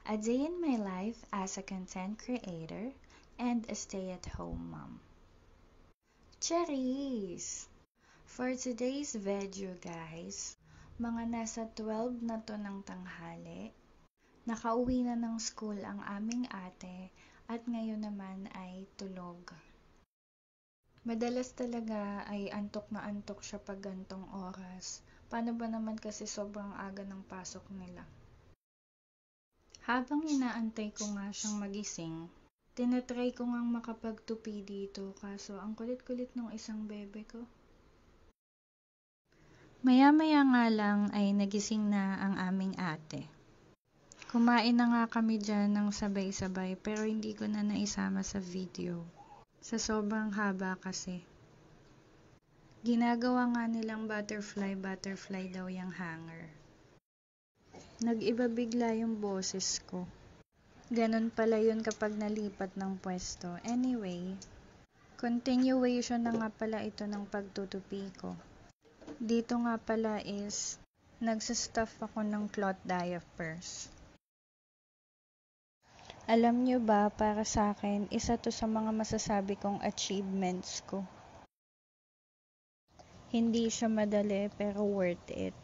A day in my life as a content creator and a stay-at-home mom. Charis! For today's video guys, mga nasa 12 na to ng tanghali. Nakauwi na ng school ang aming ate at ngayon naman ay tulog. Madalas talaga ay antok na antok siya pag gantong oras. Paano ba naman kasi sobrang aga ng pasok nila? Habang inaantay ko nga siyang magising, tinatry ko ngang makapagtupi dito kaso ang kulit-kulit ng isang bebe ko. Maya-maya nga lang ay nagising na ang aming ate. Kumain na nga kami dyan ng sabay-sabay pero hindi ko na naisama sa video. Sa sobrang haba kasi. Ginagawa nga nilang butterfly daw yung hanger. Nag-iba bigla yung boses ko. Ganon pala yun kapag nalipat ng pwesto. Anyway, continuation na nga pala ito ng pagtutupi ko. Dito nga pala is, nagsastuff ako ng cloth diapers. Alam nyo ba, para sa akin, isa to sa mga masasabi kong achievements ko. Hindi siya madali pero worth it.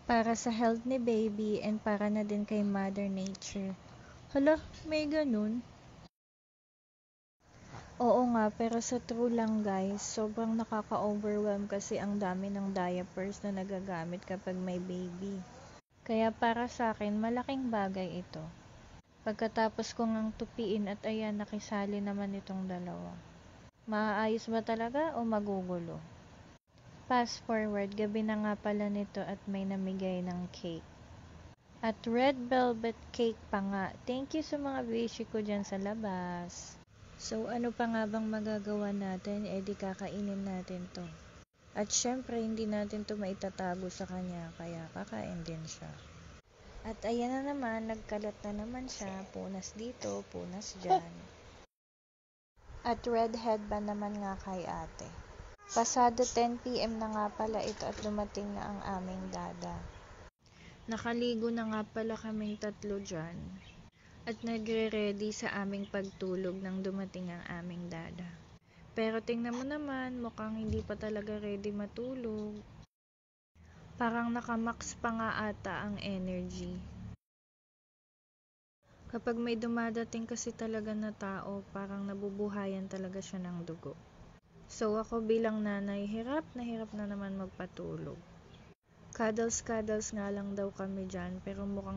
Para sa health ni baby and para na din kay Mother Nature. Hala, may ganun? Oo nga, pero sa true lang guys, sobrang nakaka-overwhelm kasi ang dami ng diapers na nagagamit kapag may baby. Kaya para sa akin, malaking bagay ito. Pagkatapos ko ngang tupiin at ayan, nakisali naman itong dalawa. Maaayos ba talaga o magugulo? Fast forward, gabi na nga pala nito at may namigay ng cake. At red velvet cake pa nga. Thank you sa mga beshi ko dyan sa labas. So ano pa nga bang magagawa natin? Di kakainin natin to. At syempre hindi natin to maitatago sa kanya kaya kakain din siya. At ayan na naman, nagkalot na naman siya. Punas dito, punas dyan. At red headband naman nga kay ate. Pasado 10 PM na nga pala ito at dumating na ang aming dada. Nakaligo na nga pala kaming tatlo dyan. At nagre-ready sa aming pagtulog nang dumating ang aming dada. Pero tingnan mo naman, mukhang hindi pa talaga ready matulog. Parang nakamax pa nga ata ang energy. Kapag may dumadating kasi talaga na tao, parang nabubuhayan talaga siya ng dugo. So ako bilang nanay, hirap na naman magpatulog. Cuddles nga lang daw kami dyan, pero mukhang